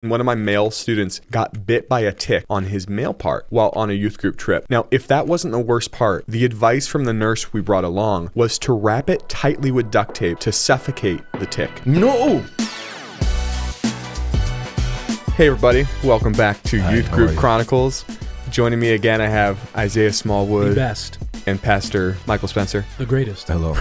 One of my male students got bit by a tick on his male part while on a youth group trip. Now, if that wasn't the worst part, the advice from the nurse we brought along was to wrap it tightly with duct tape to suffocate the tick. No! Hey everybody, welcome back to Hi, Youth Group Chronicles. Joining me again, I have Isaiah Smallwood. The best. And Pastor Micheal Spencer. The greatest. Hello.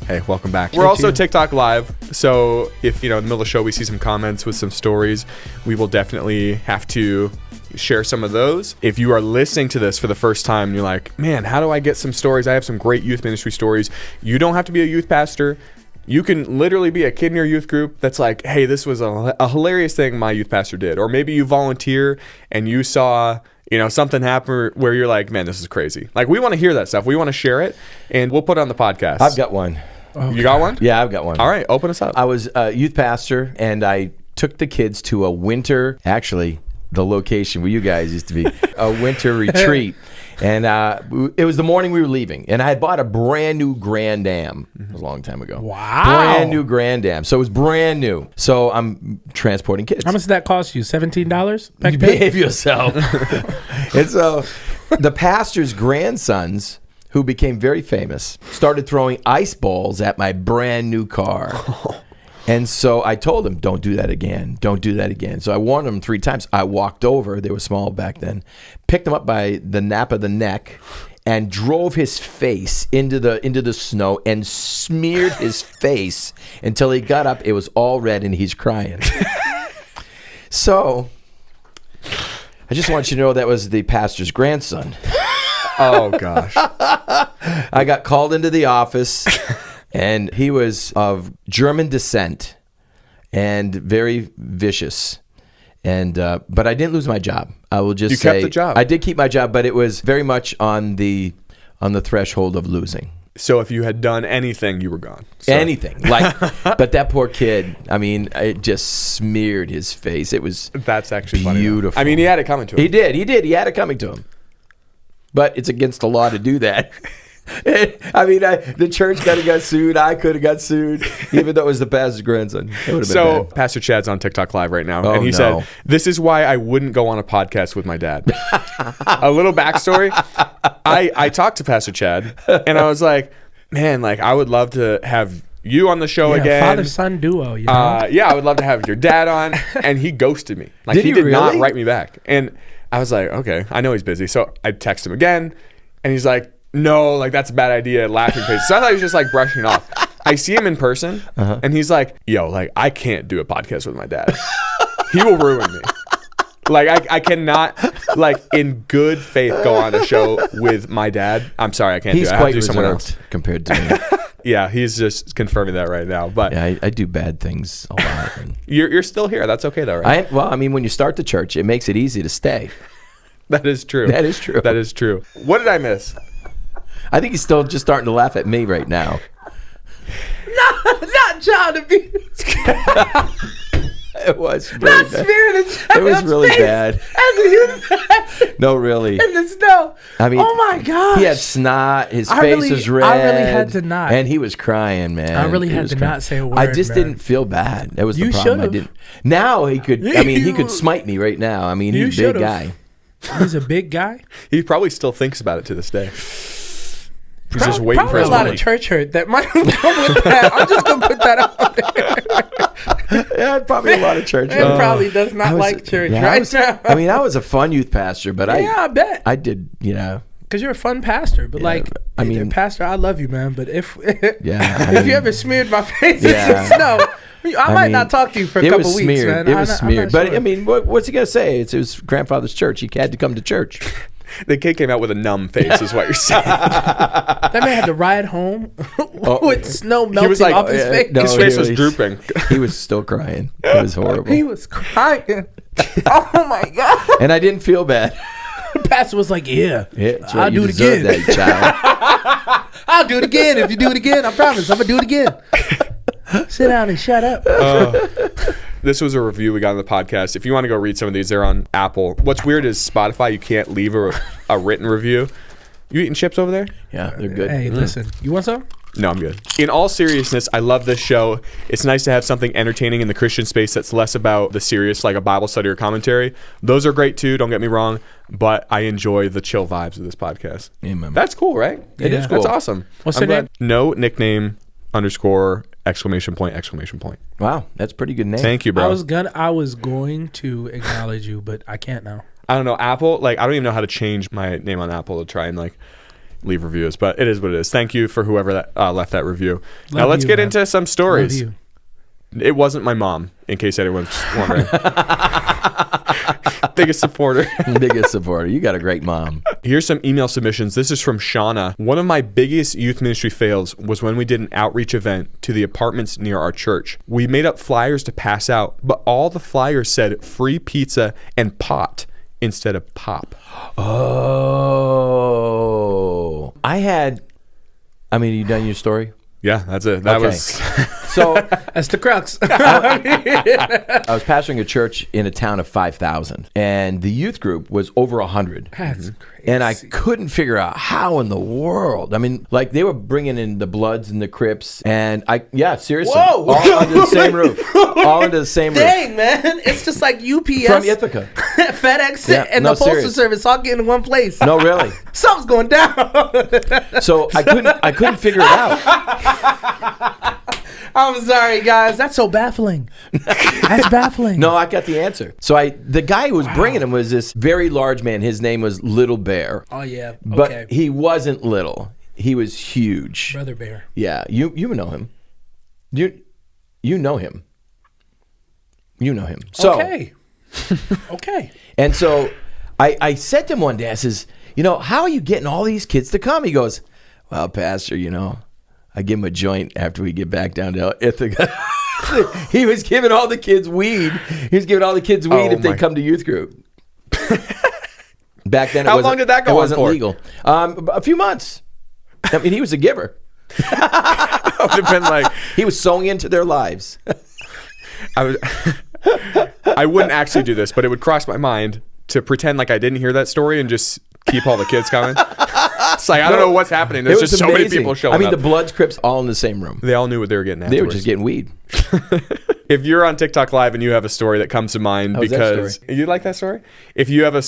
Hey, welcome back. We're also TikTok live, so if, in the middle of the show we see some comments with some stories, we will definitely have to share some of those. If you are listening to this for the first time, you're like, man, how do I get some stories? I have some great youth ministry stories. You don't have to be a youth pastor. You can literally be a kid in your youth group that's like, hey, this was a hilarious thing my youth pastor did. Or maybe you volunteer and you saw something happen where you're like, man, this is crazy. Like, we want to hear that stuff. We want to share it, and we'll put it on the podcast. I've got one. Okay. You got one? Yeah, I've got one. All right, open us up. I was a youth pastor, and I took the kids to a winter, actually, the location where you guys used to be, a winter retreat. And it was the morning we were leaving, and I had bought a brand new Grand Am. It was a long time ago. Wow. Brand new Grand Am. So it was brand new. So I'm transporting kids. How much did that cost you? $17? You behave yourself. And so the pastor's grandsons, who became very famous, started throwing ice balls at my brand new car. And so I told him, don't do that again. Don't do that again. So I warned him 3 times. I walked over. They were small back then. Picked him up by the nape of the neck and drove his face into the snow and smeared his face until he got up. It was all red and he's crying. So I just want you to know that was the pastor's grandson. Oh, gosh. I got called into the office, and he was of German descent and very vicious. And but I didn't lose my job. I will just say, kept the job. I did keep my job, but it was very much on the threshold of losing. So if you had done anything, you were gone. So. Anything. But that poor kid, it just smeared his face. It was That's actually beautiful. Funny. I mean, he had it coming to him. He did. He had it coming to him. But it's against the law to do that. The church could have got sued. I could have got sued, even though it was the pastor's grandson. It would have been bad. Pastor Chad's on TikTok Live right now, and he no. said, this is why I wouldn't go on a podcast with my dad. A little backstory. I talked to Pastor Chad, and I was like, man, I would love to have you on the show again. Father-son duo, I would love to have your dad on. And he ghosted me. Did he did really? not write me back. And I was like, okay, I know he's busy. So I text him again, and he's like, no, that's a bad idea, laughing face. So I thought he was just brushing off. I see him in person, and he's like, yo, I can't do a podcast with my dad. He will ruin me. I cannot, in good faith, go on a show with my dad. I'm sorry, I can't do it. I have to do someone else. Compared to me. Yeah, he's just confirming that right now. But yeah, I do bad things a lot. You're still here. That's okay, though, right? When you start the church, it makes it easy to stay. That is true. That is true. That is true. What did I miss? I think he's still just starting to laugh at me right now. Not child abuse. It was really Not bad. smearing It was really bad. As a youth pastor. No, really. In the snow. Oh my gosh. He had snot. His face was red. I really had to not. And he was crying, man. I really had to not say a word. I just didn't feel bad. That was the problem. I didn't. Now he could. He could smite me right now. He's a big guy. He's a big guy. He probably still thinks about it to this day. He's just waiting for probably his a lot money. of church hurt that might come with that. I'm just gonna put that out there. Yeah, probably a lot of church. He probably does not like church now. I was a fun youth pastor, but I bet I did, because you're a fun pastor. But pastor, I love you, man. But if you ever smeared my face in snow, I might not talk to you for a couple weeks, man. It was smeared. But what's he gonna say? It's his grandfather's church. He had to come to church. The kid came out with a numb face, is what you're saying. That man had to ride home with snow melting off his face. His face was drooping. He was still crying. It was horrible. He was crying. Oh my God. And I didn't feel bad. The pastor was like, I'll do it again. That, child. I'll do it again. If you do it again, I promise I'm gonna do it again. Sit down and shut up. This was a review we got on the podcast. If you want to go read some of these, they're on Apple. What's weird is Spotify, you can't leave a written review. You eating chips over there? Yeah, they're good. Hey, listen. You want some? No, I'm good. In all seriousness, I love this show. It's nice to have something entertaining in the Christian space that's less about the serious, like a Bible study or commentary. Those are great too, don't get me wrong, but I enjoy the chill vibes of this podcast. Amen. That's cool, right? It is cool. That's awesome. What's her name? No nickname _ exclamation point. Wow, that's a pretty good name. Thank you, bro. I was going to acknowledge you, but I can't now. I don't know, Apple, like I don't even know how to change my name on Apple to try and like leave reviews, but it is what it is. Thank you for whoever that left that review. Now let's get into some stories. It wasn't my mom, in case anyone's wondering. Biggest supporter. Biggest supporter. You got a great mom. Here's some email submissions. This is from Shauna. One of my biggest youth ministry fails was when we did an outreach event to the apartments near our church. We made up flyers to pass out, but all the flyers said free pizza and pot instead of pop. Oh. You done your story? Yeah, that's it. That was... So that's the crux. I was pastoring a church in a town of 5,000, and the youth group was over 100. That's crazy. And I couldn't figure out how in the world. I mean, like they were bringing in the Bloods and the Crips, and seriously, Whoa. all under the same roof. All under the same roof. Dang, man. It's just like UPS. From Ithaca. FedEx and the Postal Service all get in one place. No, really. Something's going down. So I couldn't figure it out. I'm sorry, guys. That's so baffling. That's baffling. No, I got the answer. So the guy who was bringing him was this very large man. His name was Little Bear. Oh, yeah. Okay. But he wasn't little. He was huge. Brother Bear. Yeah. You know him. You know him. You know him. So, okay. Okay. And so I said to him one day, I says, how are you getting all these kids to come? He goes, well, Pastor, I give him a joint after we get back down to Ithaca. He was giving all the kids weed. He was giving all the kids weed if they come to youth group. Back then, how long did that go on for? It wasn't legal. A few months. I mean, he was a giver. I would have been like, he was sowing into their lives. I wouldn't actually do this, but it would cross my mind to pretend like I didn't hear that story and just keep all the kids coming. It's like, I don't know what's happening. There's just so many people showing up. the Bloods, Crips, all in the same room. They all knew what they were getting at. They were just getting weed. If you're on TikTok Live and you have a story that comes to mind, because you like that story? If you have a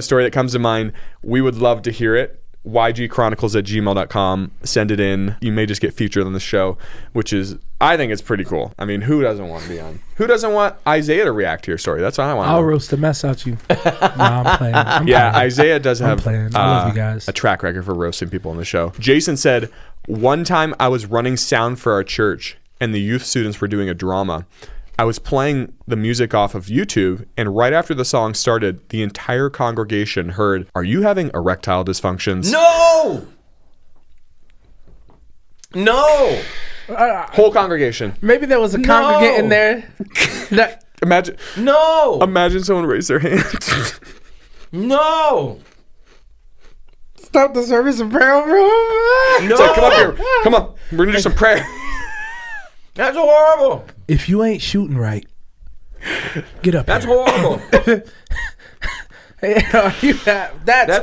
story that comes to mind, we would love to hear it. ygchronicles@gmail.com. Send it in. You may just get featured on the show, which is, I think it's pretty cool. I mean, who doesn't want to be on? Who doesn't want Isaiah to react to your story? That's what I want. I'll roast the mess out you. No, I'm playing. Isaiah does have I love you guys. A track record for roasting people on the show. Jason said, one time I was running sound for our church and the youth students were doing a drama. I was playing the music off of YouTube, and right after the song started, the entire congregation heard, "Are you having erectile dysfunctions?" No! Whole congregation. Maybe there was a congregant in there. Imagine someone raise their hand. No! Stop the service and pray over him. No! So come up here. Come on. We're going to do some prayer. That's horrible. If you ain't shooting right, get up. That's horrible. That's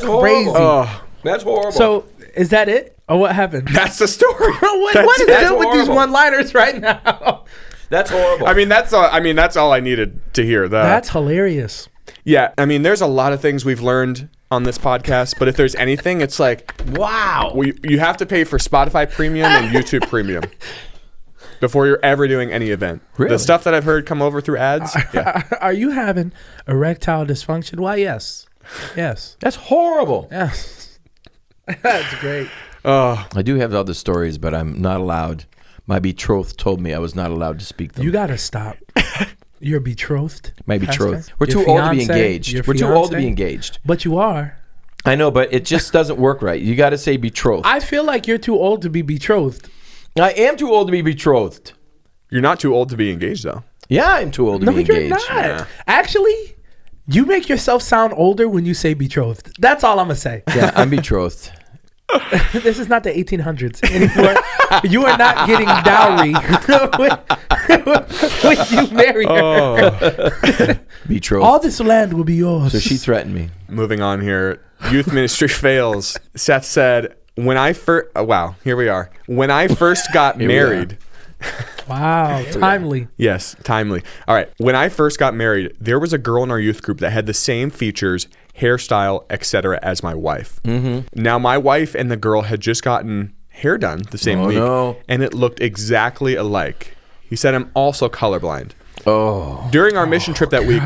crazy. Oh, that's horrible. So, is that it? Or what happened? That's the story. What is deal with these one-liners right now? That's horrible. I mean, that's all I needed to hear. That's hilarious. Yeah, I mean, there's a lot of things we've learned on this podcast, but if there's anything, it's like, wow. You have to pay for Spotify Premium and YouTube Premium before you're ever doing any event. Really? The stuff that I've heard come over through ads. Yeah. Are you having erectile dysfunction? Why, yes. Yes. That's horrible. Yes. That's great. I do have other stories, but I'm not allowed. My betrothed told me I was not allowed to speak them. You got to stop. You're betrothed? My betrothed. We're too old to be engaged. We're too old to be engaged. But you are. I know, but it just doesn't work right. You got to say betrothed. I feel like you're too old to be betrothed. I am too old to be betrothed. You're not too old to be engaged, though. Yeah, I'm too old to be engaged. No, you're not. Yeah. Actually, you make yourself sound older when you say betrothed. That's all I'm going to say. Yeah, I'm betrothed. This is not the 1800s anymore. You are not getting dowry when you marry her. Betrothed. All this land will be yours. So she threatened me. Moving on here. Youth ministry fails. Seth said, When I first, wow, here we are. When I first got married. Wow, timely. Yes, timely. All right. When I first got married, there was a girl in our youth group that had the same features, hairstyle, etc. as my wife. Mm-hmm. Now, my wife and the girl had just gotten hair done the same week, and it looked exactly alike. He said, I'm also colorblind. Oh. During our mission trip that week,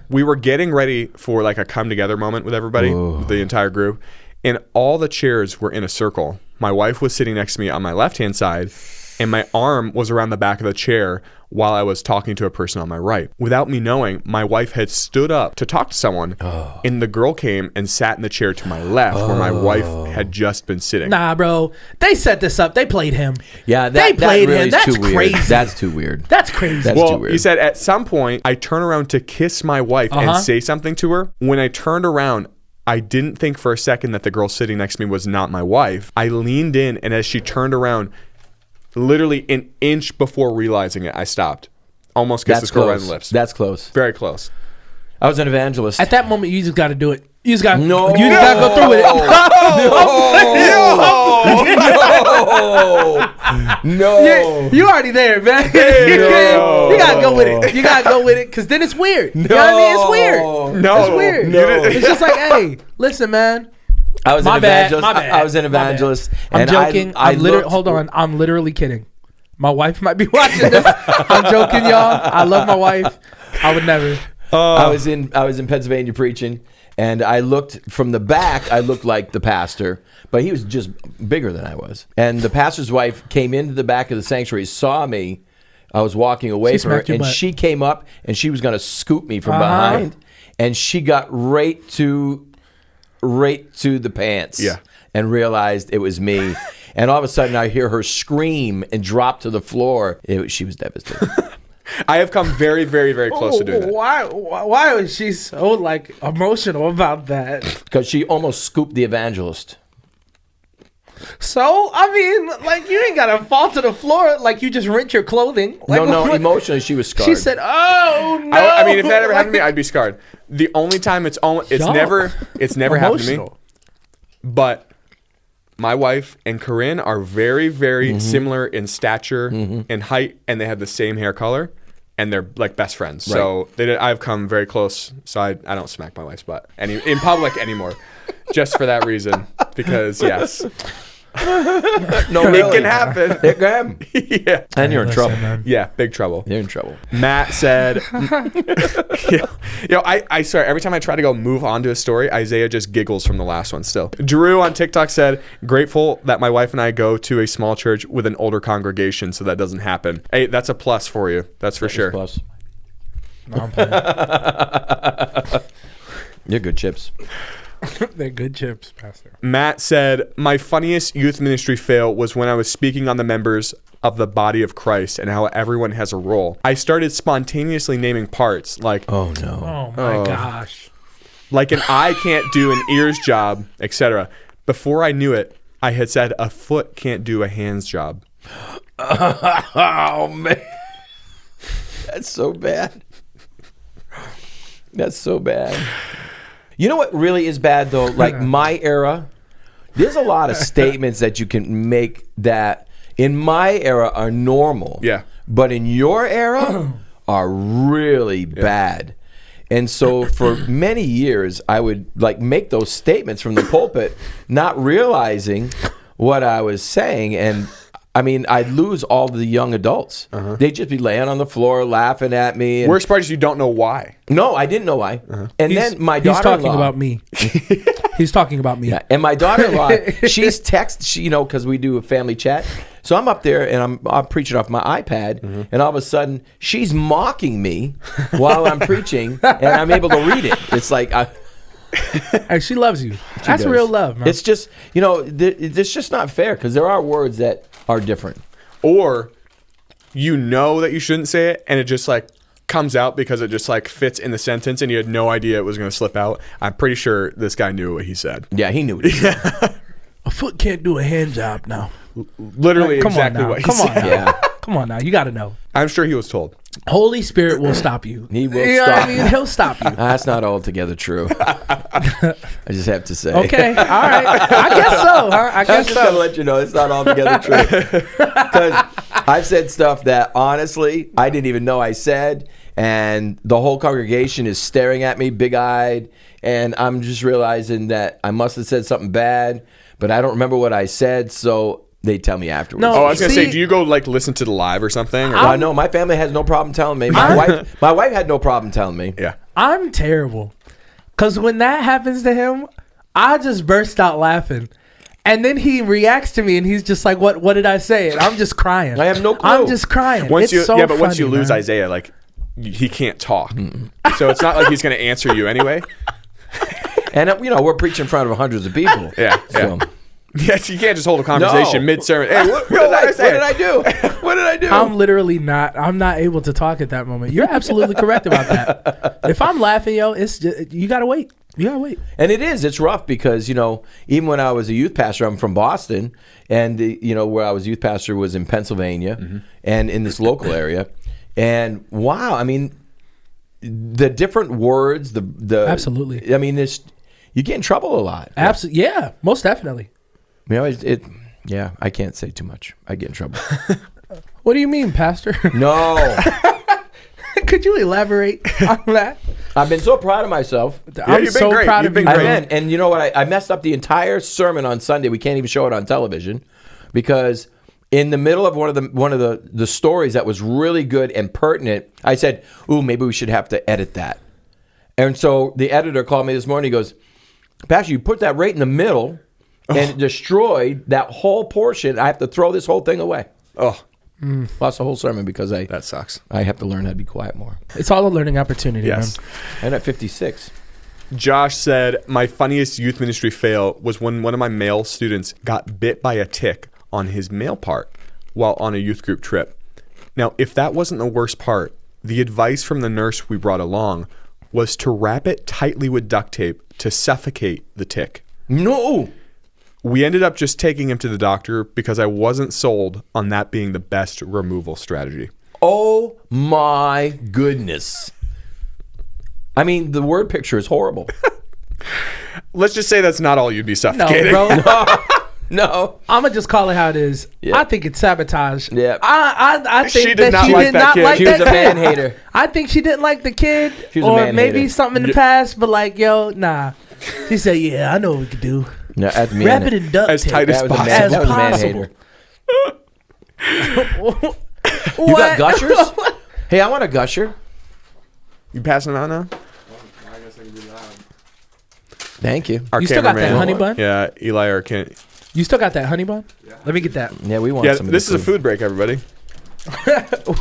we were getting ready for like a come together moment with everybody, the entire group, and all the chairs were in a circle. My wife was sitting next to me on my left-hand side, and my arm was around the back of the chair while I was talking to a person on my right. Without me knowing, my wife had stood up to talk to someone, and the girl came and sat in the chair to my left where my wife had just been sitting. Nah, bro. They set this up. They played him. Yeah, they played him. That's too crazy. Weird. That's too weird. That's crazy. That's too weird. He said at some point, I turn around to kiss my wife and say something to her. When I turned around, I didn't think for a second that the girl sitting next to me was not my wife. I leaned in, and as she turned around, literally an inch before realizing it, I stopped. Almost kissed this girl right on the lips. That's close. Very close. I was an evangelist. At that moment, you just got to do it. You just got to go through with it. No. You already there, man. You got to go with it. You got to go with it because then it's weird. You know what I mean? It's weird. It's weird. It's just like, hey, listen, man. I was my an bad, evangelist. my bad, I was an evangelist. I'm joking. Hold on. I'm literally kidding. My wife might be watching this. I'm joking, y'all. I love my wife. I would never. I was in Pennsylvania preaching, and I looked from the back. I looked like the pastor, but he was just bigger than I was. And the pastor's wife came into the back of the sanctuary, saw me. I was walking away from her, and she came up, and she was going to scoop me from behind, and she got right to the pants, and realized it was me. And all of a sudden, I hear her scream and drop to the floor. She was devastated. I have come very, very, very close to doing that. Why was she so like emotional about that? Because she almost scooped the evangelist. So I mean, like you ain't gotta fall to the floor. Like you just rent your clothing. Like, no. Emotionally, she was scarred. She said, "Oh no." I mean, if that ever happened to me, I'd be scarred. The only time it's never happened to me. But my wife and Corinne are very, very similar in stature and height, and they have the same hair color, and they're like best friends. Right. So I've come very close. So I don't smack my wife's butt in public anymore, just for that reason. Because yes. No, it can happen. It can happen. Yeah. And you're in trouble. Man. Yeah, big trouble. You're in trouble. Matt said, I swear, every time I try to go move on to a story, Isaiah just giggles from the last one still. Drew on TikTok said, grateful that my wife and I go to a small church with an older congregation so that doesn't happen. Hey, that's a plus for you. That's for sure. Plus. No, I'm playing. You're good chips. They're good chips, Pastor. Matt said, my funniest youth ministry fail was when I was speaking on the members of the body of Christ and how everyone has a role. I started spontaneously naming parts like, oh no, oh my gosh, like an eye can't do an ear's job, etc. Before I knew it, I had said a foot can't do a hand's job. Oh man, that's so bad. That's so bad. You know what really is bad though? Like my era, there's a lot of statements that you can make that in my era are normal. Yeah. But in your era are really bad. And so for many years, I would like make those statements from the pulpit, not realizing what I was saying. And I mean, I'd lose all the young adults. They'd just be laying on the floor laughing at me. And worst part is you don't know why. No, I didn't know why. And then my daughter-in-law. He's talking about me. He's talking about me. Yeah. And my daughter-in-law, she's because we do a family chat. So I'm up there and I'm preaching off my iPad, and all of a sudden she's mocking me while I'm preaching, and I'm able to read it. It's like hey, she loves you. That's does. Real love, man. It's just it's just not fair because there are words that are different, or you know that you shouldn't say it, and it just like comes out because it just like fits in the sentence, and you had no idea it was going to slip out. I'm pretty sure this guy knew what he said. Yeah, he knew what he said. A foot can't do a hand job now. Literally exactly what he said. Come on now. Yeah. Come on now. You got to know. I'm sure he was told. Holy Spirit will stop you. He will stop you. He'll stop you. That's not altogether true. I just have to say. Okay, all right. I guess so. I guess just gotta let you know it's not altogether true. Because I've said stuff that honestly I didn't even know I said, and the whole congregation is staring at me big-eyed, and I'm just realizing that I must have said something bad, but I don't remember what I said, so they tell me afterwards. No, I was gonna say, do you go like listen to the live or something? Or? No, my family has no problem telling me. My wife had no problem telling me. Yeah, I'm terrible, because when that happens to him, I just burst out laughing, and then he reacts to me, and he's just like, "What did I say?" And I'm just crying. I have no clue. I'm just crying. Once once you lose Isaiah, like he can't talk, so it's not like he's gonna answer you anyway. And we're preaching in front of hundreds of people. Yeah. Yes, you can't just hold a conversation mid-sermon. Hey, what did I say? What did I do? What did I do? I'm not able to talk at that moment. You're absolutely correct about that. If I'm laughing, it's just, you gotta wait. And it's rough because, even when I was a youth pastor, I'm from Boston, and, where I was youth pastor was in Pennsylvania and in this local area. And wow, I mean, the different words, absolutely. I mean, you get in trouble a lot. Absolutely. Yeah, most definitely. I can't say too much. I get in trouble. What do you mean, Pastor? No. Could you elaborate on that? I've been so proud of myself. I'm so proud of you. And you know what? I messed up the entire sermon on Sunday. We can't even show it on television because in the middle of one of the stories that was really good and pertinent, I said, "Ooh, maybe we should have to edit that." And so the editor called me this morning. He goes, "Pastor, you put that right in the middle." And it destroyed that whole portion. I have to throw this whole thing away. Lost the whole sermon because that sucks. I have to learn how to be quiet more. It's all a learning opportunity. Yes. Man. And at 56. Josh said, my funniest youth ministry fail was when one of my male students got bit by a tick on his male part while on a youth group trip. Now, if that wasn't the worst part, the advice from the nurse we brought along was to wrap it tightly with duct tape to suffocate the tick. No! We ended up just taking him to the doctor because I wasn't sold on that being the best removal strategy. Oh my goodness. I mean, the word picture is horrible. Let's just say that's not all you'd be suffocating. No, bro. No. I'm going to just call it how it is. Yeah. I think it's sabotage. Yeah. I think she did not like that kid. She was a man hater. I think she didn't like the kid. She was a man maybe hater. something in the past, but nah. She said, yeah, I know what we could do. No, wrap it in duct tape. As tight as possible. As that was possible. A man hater. You got gushers? Hey, I want a gusher. You passing it on now? I guess I can do that. Thank you. Our You still got that cameraman. honey bun? Yeah, Eli or Kent. You still got that honey bun? Yeah. Let me get that. Yeah, we want Yeah, some of this is a food. food break, everybody.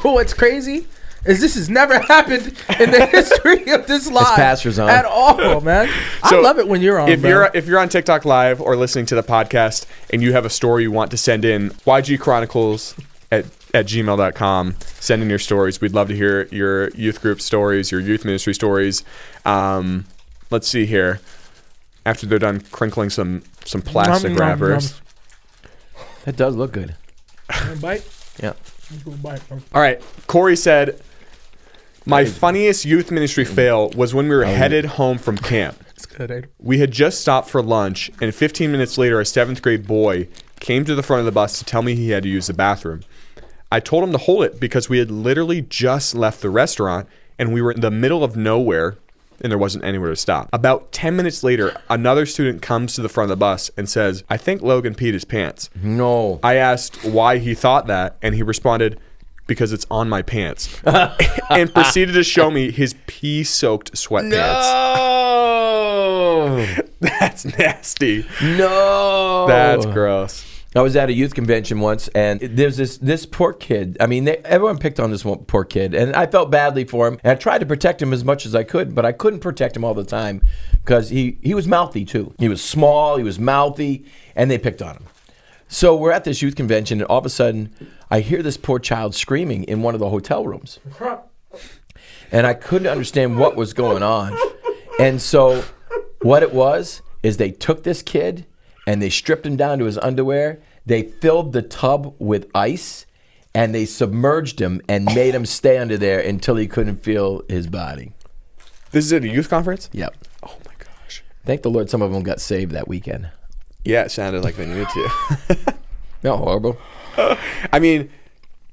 What's crazy is this has never happened in the history of this live Pastor's on. at all, man. So I love it when you're on. If bro. you're on TikTok Live or listening to the podcast and you have a story you want to send in, YG Chronicles at gmail.com. Send in your stories. We'd love to hear your youth group stories, your youth ministry stories. Let's see here. After they're done crinkling some plastic Nom, nom, wrappers. That does look good. Wanna bite? Yeah. Bite, bro. All right. Corey said, my funniest youth ministry fail was when we were headed home from camp. It's good, eh? We had just stopped for lunch, and 15 minutes later, a 7th grade boy came to the front of the bus to tell me he had to use the bathroom. I told him to hold it because we had literally just left the restaurant, and we were in the middle of nowhere, and there wasn't anywhere to stop. About 10 minutes later, another student comes to the front of the bus and says, I think Logan peed his pants. No. I asked why he thought that, and he responded, because it's on my pants. And proceeded to show me his pee-soaked sweatpants. No. That's nasty. No. That's gross. I was at a youth convention once, and there's this poor kid. I mean, everyone picked on this one poor kid, and I felt badly for him. And I tried to protect him as much as I could, but I couldn't protect him all the time because he was mouthy, too. He was small, he was mouthy, and they picked on him. So we're at this youth convention, and all of a sudden, I hear this poor child screaming in one of the hotel rooms. And I couldn't understand what was going on. And so what it was is they took this kid, and they stripped him down to his underwear. They filled the tub with ice, and they submerged him and made him stay under there until he couldn't feel his body. This is at a youth conference? Yep. Oh my gosh. Thank the Lord some of them got saved that weekend. Yeah, it sounded like they needed to. No, horrible. I mean,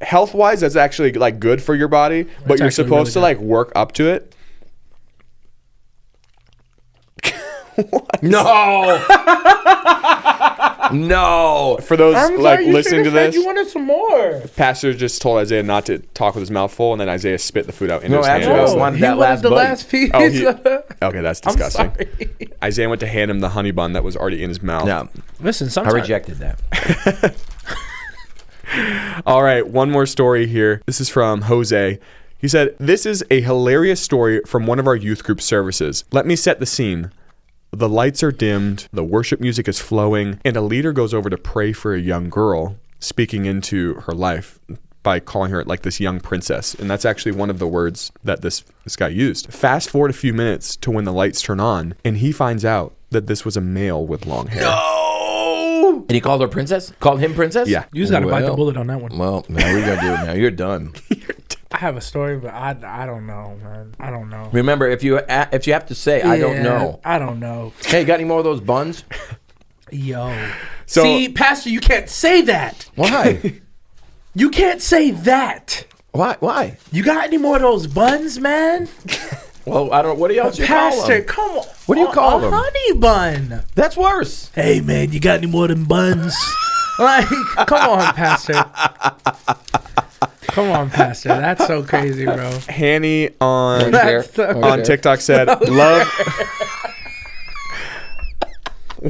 health-wise, that's actually like good for your body, but you're supposed to like work up to it. No. No. For those like listening to this, you wanted some more. Pastor just told Isaiah not to talk with his mouth full, and then Isaiah spit the food out into his hand. No, wanted that last piece. Oh, okay, that's disgusting. Isaiah went to hand him the honey bun that was already in his mouth. No. Listen, I rejected that. All right, one more story here. This is from Jose. He said, "This is a hilarious story from one of our youth group services. Let me set the scene. The lights are dimmed, the worship music is flowing, and a leader goes over to pray for a young girl, speaking into her life by calling her like this young princess." And that's actually one of the words that this guy used. Fast forward a few minutes to when the lights turn on, and he finds out that this was a male with long hair. No! And he called her princess? Called him princess? Yeah. You just got to bite the bullet on that one. Well, now what are you going to do now? You're done. I have a story, but I don't know, man. I don't know. Remember, if you have to say, I don't know. I don't know. Hey, got any more of those buns? Yo. So, see, Pastor, you can't say that. Why? You can't say that. Why? You got any more of those buns, man? Well, I don't. What do y'all call them? Pastor, come on. What do you call them? A honey bun. That's worse. Hey, man, you got any more of them buns? Like, come on, Pastor. Come on, Pastor. That's so crazy, bro. Hanny on on TikTok said, "Love."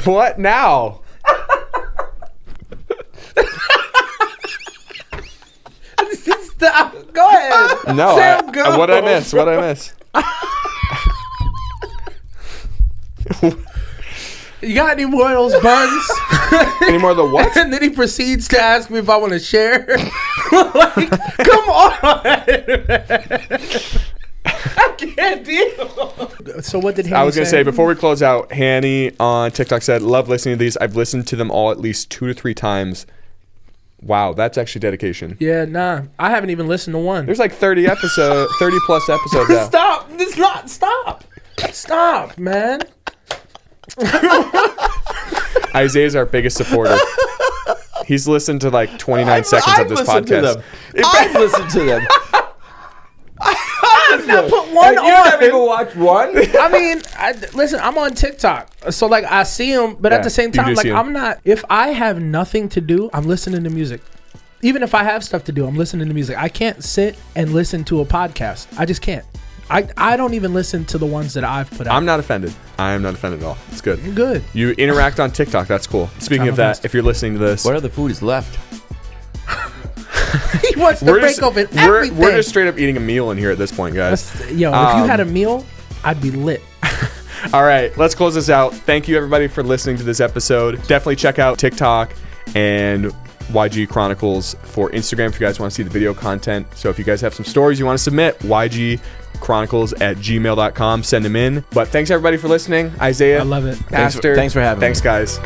What now? Stop. Go ahead. No, Sam, go. what did I miss? What did I miss? You got any more of those buns? Any more of the what? And then he proceeds to ask me if I want to share. Like, come on. I can't deal. So what did Hanny I was going to say? say, before we close out, Hanny on TikTok said, "Love listening to these. I've listened to them all at least 2 to 3 times." Wow, that's actually dedication. Yeah, nah. I haven't even listened to one. There's like 30 plus episodes out. Stop. It's not. Stop. Stop, man. Isaiah's our biggest supporter. He's listened to like 29 seconds of this podcast. I've listened to them. I've not put one on. You never even watched one? I mean, listen, I'm on TikTok. So, like, I see them, but at the same time, like, I'm not, if I have nothing to do, I'm listening to music. Even if I have stuff to do, I'm listening to music. I can't sit and listen to a podcast. I just can't. I don't even listen to the ones that I've put out. I'm not offended. I am not offended at all. It's good. You're good. You interact on TikTok. That's cool. Speaking of that, if you're listening to this, What other food is left? He wants to break open everything. We're just straight up eating a meal in here at this point, guys. If you had a meal, I'd be lit. All right, let's close this out. Thank you, everybody, for listening to this episode. Definitely check out TikTok and YG Chronicles for Instagram if you guys want to see the video content. So if you guys have some stories you want to submit, ygchronicles@gmail.com. Send them in. But thanks, everybody, for listening. Isaiah. I love it. Pastor. Thanks for having me. Thanks, guys.